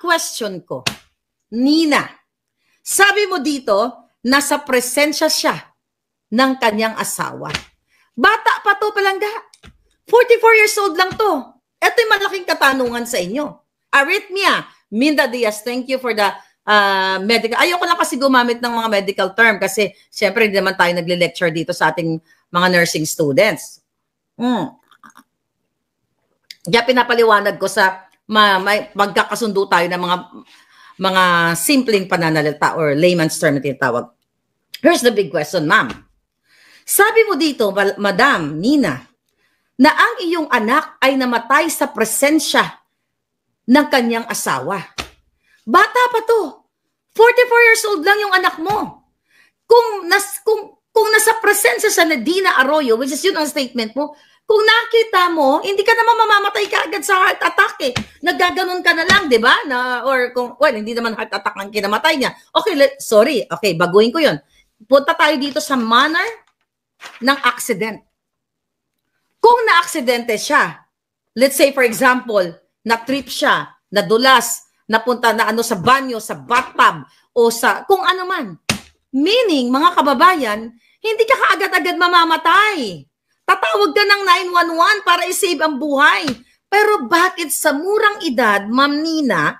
question ko, Nina, sabi mo dito, nasa presensya siya ng kanyang asawa. Bata pa to palangga. 44 years old lang to. Ito yung malaking katanungan sa inyo. Arrhythmia. Minda Diaz, thank you for the medical. Ayoko lang kasi gumamit ng mga medical term kasi syempre hindi naman tayo nagle-lecture dito sa ating mga nursing students. Kaya pinapaliwanag ko sa magkakasundo tayo ng mga simpleng pananalita or layman's term na tinatawag. Here's the big question, ma'am. Sabi mo dito, Madam Nina, na ang iyong anak ay namatay sa presensya ng kanyang asawa. Bata pa to. 44 years old lang yung anak mo. Kung nasa presensya sa Dina Arroyo, which is yun ang statement mo, kung nakita mo, hindi ka naman mamamatay ka agad sa heart attack eh. Naggaganon ka na lang, di ba? Or kung, well, hindi naman heart attack ang kinamatay niya. Okay, sorry. Okay, baguhin ko yun. Punta tayo dito sa manner ng accident. Kung na-aksidente siya, let's say for example, na-trip siya, nadulas, napunta na sa banyo, sa bathtub, o sa kung ano man. Meaning, mga kababayan, hindi ka kaagad-agad mamamatay. Tatawag ka ng 911 para i-save ang buhay. Pero bakit sa murang edad, Ma'am Nina,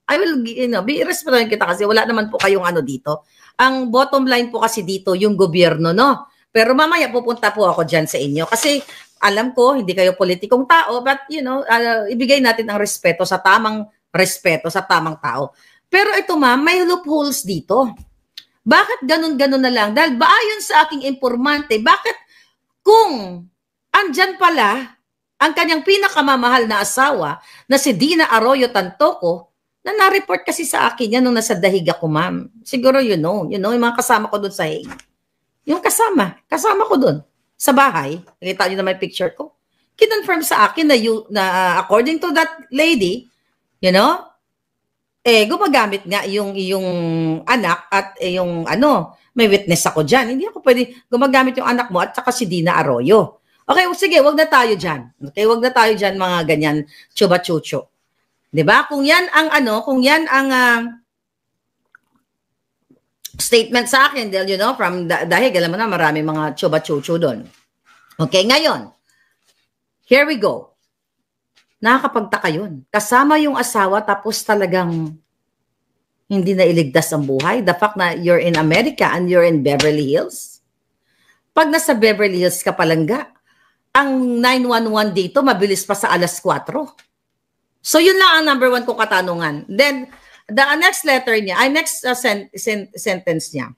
I will, be responsible kita kasi wala naman po kayong dito. Ang bottom line po kasi dito, yung gobyerno, no? Pero mamaya pupunta po ako dyan sa inyo. Kasi alam ko, hindi kayo politikong tao, but ibigay natin ang respeto sa tamang tao. Pero ito ma'am, may loopholes dito. Bakit ganun-ganun na lang? Dahil ba ayon sa aking informante, bakit kung andyan pala ang kanyang pinakamamahal na asawa na si Dina Arroyo Tantoco, na na-report kasi sa akin yan nung nasa dahig ako ma'am. Siguro yung mga kasama ko doon sa Hague. Yung kasama ko doon sa bahay, nakita niyo na may picture ko, kinonfirm sa akin na according to that lady, gumagamit nga yung anak at yung may witness ako dyan. Hindi ako pwede gumagamit yung anak mo at saka si Dina Arroyo. Okay, sige, wag na tayo dyan. Okay, wag na tayo dyan mga ganyan, chuba-chucho. 'Di ba? Kung yan ang statement sa akin, dahil from dahil alam mo na marami mga chuba-chucho doon. Okay, ngayon, here we go. Nakakapagtaka yun. Kasama yung asawa tapos talagang hindi na iligtas ang buhay. The fact na you're in America and you're in Beverly Hills. Pag nasa Beverly Hills ka palangga, ang 911 dito mabilis pa sa 4:00. So yun lang ang number 1 kong katanungan. Then, the next letter niya, sentence niya.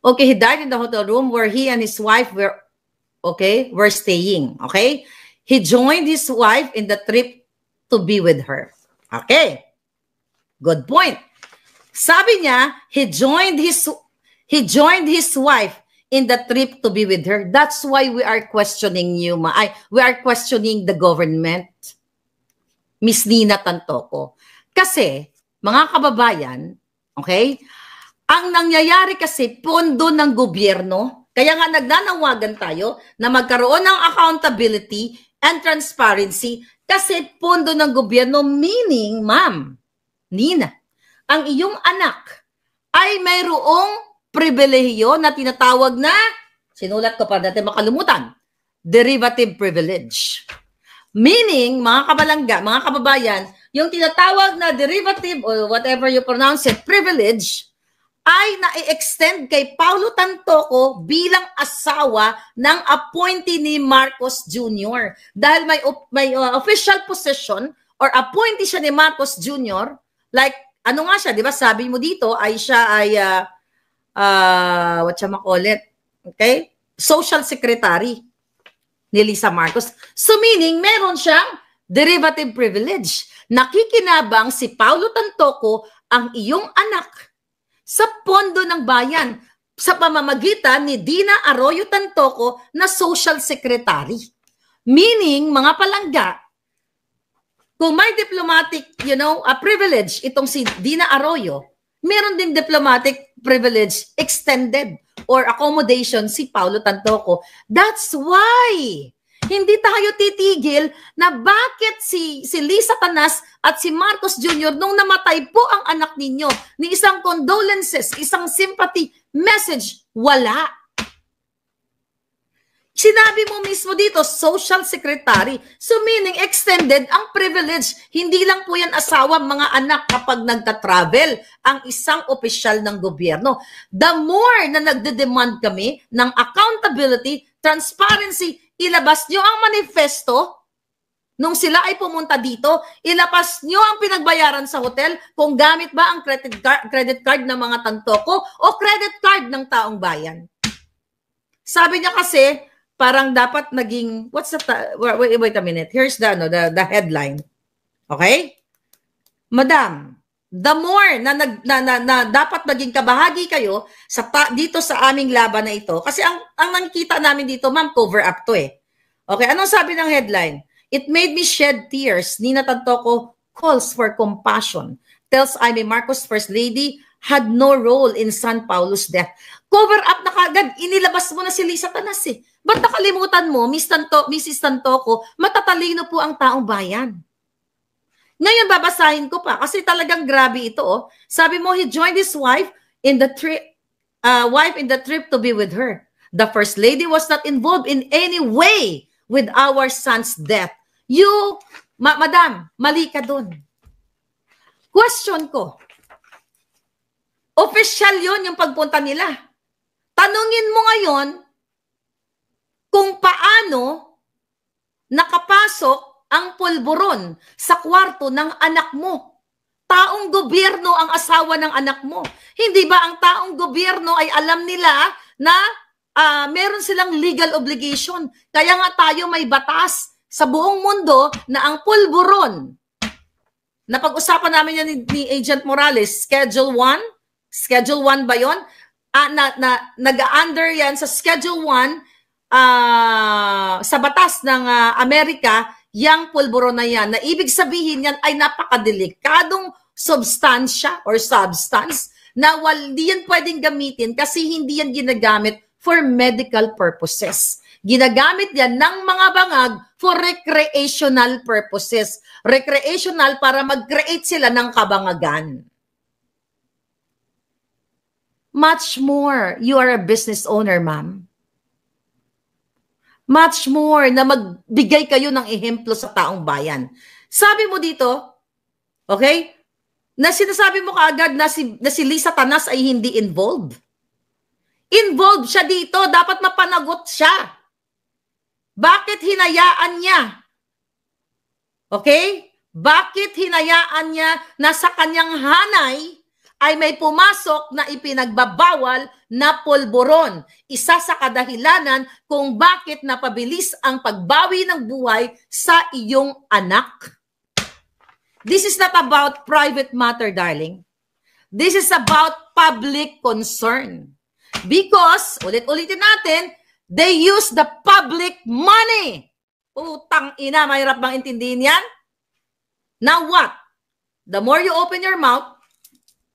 Okay, he died in the hotel room where he and his wife were staying. Okay? He joined his wife in the trip to be with her. Okay. Good point. Sabi niya, he joined his wife in the trip to be with her. That's why we are questioning you, we are questioning the government, Miss Nina Tantoco. Kasi, mga kababayan, okay, ang nangyayari kasi pondo ng gobyerno, kaya nga nagnanawagan tayo na magkaroon ng accountability and transparency kasi pondo ng gobyerno, meaning, ma'am, Nina, ang iyong anak ay mayroong pribilehiyo na tinatawag na, sinulat ko para natin makalimutan, derivative privilege. Meaning, mga kabalangga, mga kababayan, yung tinatawag na derivative or whatever you pronounce it, privilege, ay na-extend kay Paulo Tantoco bilang asawa ng appointee ni Marcos Jr. Dahil may official position or appointee siya ni Marcos Jr., like, nga siya, di ba? Sabi mo dito, social secretary ni Lisa Marcos. So meaning, meron siyang derivative privilege. Nakikinabang si Paulo Tantoco ang iyong anak sa pondo ng bayan sa pamamagitan ni Dina Arroyo Tantoco na social secretary. Meaning, mga palangga, kung may diplomatic, privilege itong si Dina Arroyo, meron ding diplomatic privilege extended or accommodation si Paulo Tantoco. That's why Hindi tayo titigil na bakit si Lisa Tanas at si Marcos Jr. nung namatay po ang anak ninyo, ni isang condolences, isang sympathy message, wala. Sinabi mo mismo dito, social secretary. So meaning, extended ang privilege. Hindi lang po yan asawa, mga anak kapag nagta-travel ang isang opisyal ng gobyerno. The more na nagde-demand kami ng accountability, transparency, ilabas nyo ang manifesto. Nung sila ay pumunta dito, ilabas nyo ang pinagbayaran sa hotel kung gamit ba ang credit card ng mga tantoko o credit card ng taong bayan. Sabi niya kasi, parang dapat naging, wait a minute, here's the headline. Okay? Madam, the more na dapat maging kabahagi kayo dito sa aming laban na ito, kasi ang nakikita namin dito, ma'am, cover up to eh. Okay, anong sabi ng headline? It made me shed tears. Nina Tantoco calls for compassion. Tells Amy Marcos, First Lady, had no role in San Paulo's death. Cover up na kagad. Inilabas mo na si Lisa Tanas eh. Ba't nakalimutan mo, Mrs. Tantoco, matatalino po ang taong bayan. Ngayon babasahin ko pa kasi talagang grabe ito. Oh. Sabi mo, he joined his wife in the trip to be with her. The First Lady was not involved in any way with our son's death. You, madam, mali ka dun. Question ko, official yun yung pagpunta nila. Tanungin mo ngayon kung paano nakapasok ang pulburon sa kwarto ng anak mo. Taong gobyerno ang asawa ng anak mo. Hindi ba ang taong gobyerno ay alam nila na meron silang legal obligation? Kaya nga tayo may batas sa buong mundo na ang pulburon, napag-usapan namin yan ni Agent Morales, Schedule 1? Schedule 1 ba yun? Nag-under yan sa Schedule 1 sa batas ng Amerika, yang pulburon na yan, na ibig sabihin yan ay napakadelikadong substansya or substance na hindi yan pwedeng gamitin kasi hindi yan ginagamit for medical purposes. Ginagamit yan ng mga bangag for recreational purposes. Recreational para mag-create sila ng kabangagan. Much more, you are a business owner, ma'am. Much more na magbigay kayo ng ehemplo sa taong bayan. Sabi mo dito, okay, na sinasabi mo kaagad na si Lisa Tanas ay hindi involved. Involved siya dito, dapat mapanagot siya. Bakit hinayaan niya? Okay? Bakit hinayaan niya na sa kanyang hanay ay may pumasok na ipinagbabawal na pulburon? Isa sa kadahilanan kung bakit napabilis ang pagbawi ng buhay sa iyong anak. This is not about private matter, darling. This is about public concern. Because, ulit-ulitin natin, they use the public money. Utang ina, mahirap bang intindihin yan? Now what? The more you open your mouth,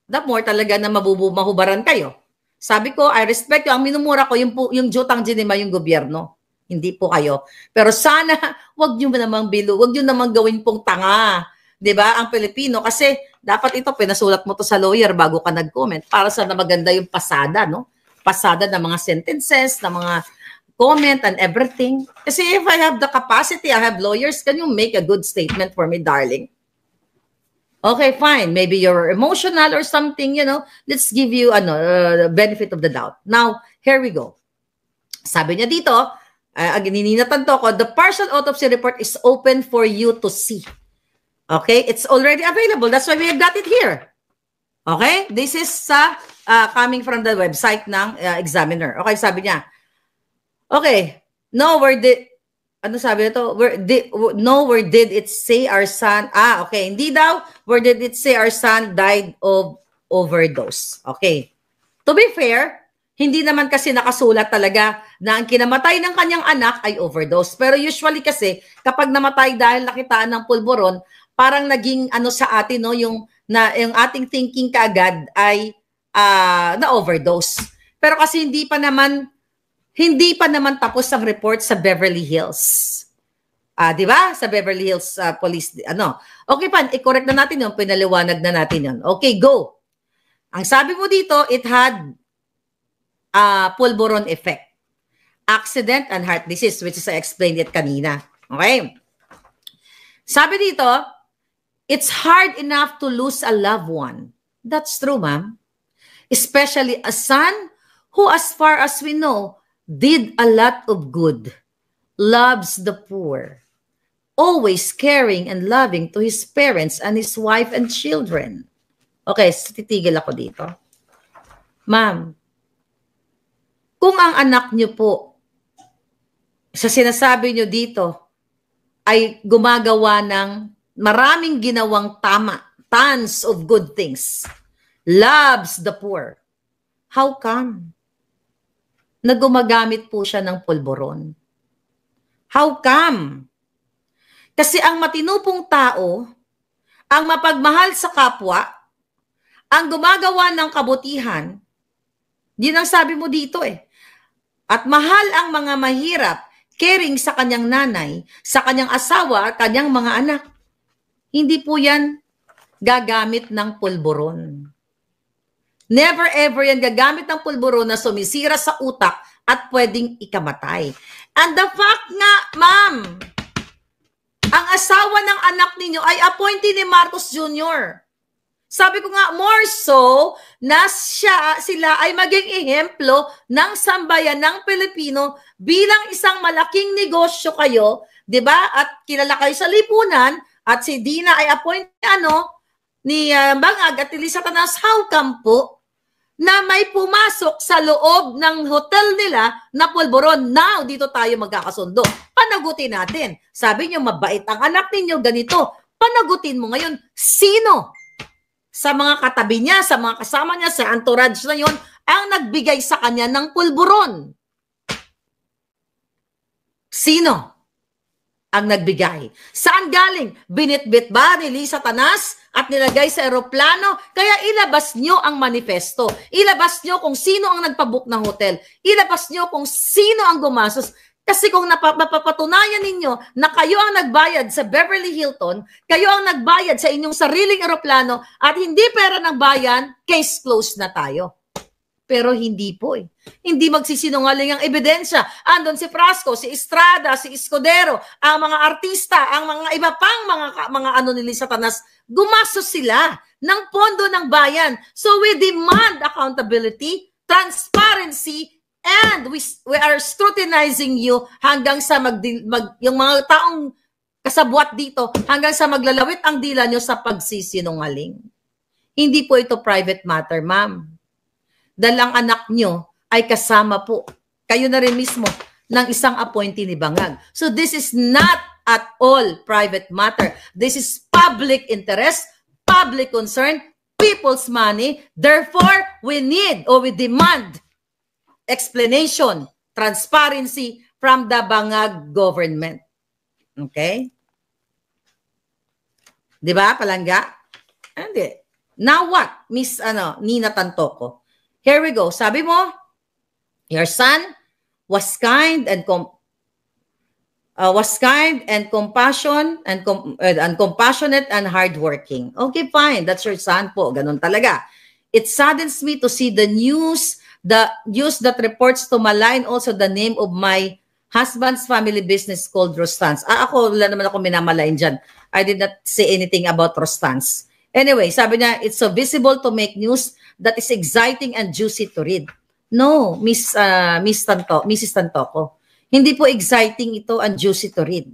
the more talaga na mahubaran kayo. Sabi ko, I respect you. Ang minumura ko, yung jutang ginima yung gobyerno. Hindi po kayo. Pero sana, wag nyo namang wag nyo namang gawin pong tanga. Diba? Ang Pilipino. Kasi dapat ito, pinasulat mo to sa lawyer bago ka nag-comment. Para sa na maganda yung pasada, no? Pasada ng mga sentences, ng mga comment and everything. Kasi if I have the capacity, I have lawyers, can you make a good statement for me, darling? Okay, fine. Maybe you're emotional or something, you know. Let's give you the benefit of the doubt. Now, here we go. Sabi niya dito, nininatan to ko, the partial autopsy report is open for you to see. Okay? It's already available. That's why we have got it here. Okay? This is coming from the website ng examiner. Okay, sabi niya. Okay. Where did it say our son? Okay. Hindi daw, where did it say our son died of overdose? Okay. To be fair, hindi naman kasi nakasulat talaga na ang kinamatay ng kanyang anak ay overdose. Pero usually kasi, kapag namatay dahil nakitaan ng pulburon, parang naging sa atin, no, yung ating thinking kaagad ay na overdose. Pero kasi hindi pa naman hindi pa naman tapos ang report sa Beverly Hills. Di ba? Sa Beverly Hills Police, ano. Okay pa, i-correct na natin yun, pinaliwanag na natin yun. Okay, go. Ang sabi mo dito, it had pulburon effect. Accident and heart disease, which is I explained it kanina. Okay? Sabi dito, it's hard enough to lose a loved one. That's true, ma'am. Especially a son who, as far as we know, did a lot of good, loves the poor, always caring and loving to his parents and his wife and children. Okay, titigil ako dito. Ma'am, kung ang anak niyo po, sa sinasabi niyo dito, ay gumagawa ng maraming ginawang tama, tons of good things, loves the poor, how come na gumagamit po siya ng pulburon? How come? Kasi ang matinupong tao, ang mapagmahal sa kapwa, ang gumagawa ng kabutihan, yun ang sabi mo dito eh. At mahal ang mga mahirap, caring sa kanyang nanay, sa kanyang asawa, at kanyang mga anak. Hindi po yan gagamit ng pulburon. Never ever yan gagamit ng pulburon na sumisira sa utak at pwedeng ikamatay. And the fact nga, ma'am, ang asawa ng anak ninyo ay appointee ni Marcos Jr. Sabi ko nga, more so na sila ay maging ehemplo ng sambayan ng Pilipino bilang isang malaking negosyo kayo, di ba? At kilala kayo sa lipunan at si Dina ay appointee ni Bangag at Elisa Tanas. How come po na may pumasok sa loob ng hotel nila na pulburon? Now, dito tayo magkakasundo. Panagutin natin. Sabi niyo, mabait ang anak ninyo, ganito. Panagutin mo ngayon, sino sa mga katabi niya, sa mga kasama niya, sa entourage na yon, ang nagbigay sa kanya ng pulburon? Sino ang nagbigay? Saan galing? Binitbit ba ni Lisa Tanas at nilagay sa eroplano? Kaya ilabas nyo ang manifesto. Ilabas nyo kung sino ang nagpabook ng hotel. Ilabas nyo kung sino ang gumasos. Kasi kung mapapatunayan ninyo na kayo ang nagbayad sa Beverly Hilton, kayo ang nagbayad sa inyong sariling eroplano at hindi pera ng bayan, case closed na tayo. Pero hindi po eh. Hindi magsisinungaling ang ebidensya. Andon si Frasco, si Estrada, si Escudero, ang mga artista, ang mga iba pang mga ni Lisa Tanas, gumastos sila ng pondo ng bayan. So we demand accountability, transparency, and we are scrutinizing you hanggang sa yung mga taong kasabwat dito, hanggang sa maglalawit ang dila nyo sa pagsisinungaling. Hindi po ito private matter, ma'am. Dahil ang anak nyo ay kasama po, kayo na rin mismo, ng isang appointee ni Bangag. So this is not at all private matter. This is public interest, public concern, people's money. Therefore, we need or we demand explanation, transparency from the Bangag government. Okay? Di ba, Palangga? Hindi. Now what, Miss Nina Tantoco? Here we go. Sabi mo, your son was kind and compassionate and hardworking. Okay, fine. That's your son po. Ganun talaga. It saddens me to see the news that reports to malign also the name of my husband's family business called Rostans. Ako, wala naman ako minamalain dyan. I did not say anything about Rostans. Anyway, sabi niya, it's so visible to make news that is exciting and juicy to read. No, Mrs. Tantoco. Hindi po exciting ito and juicy to read.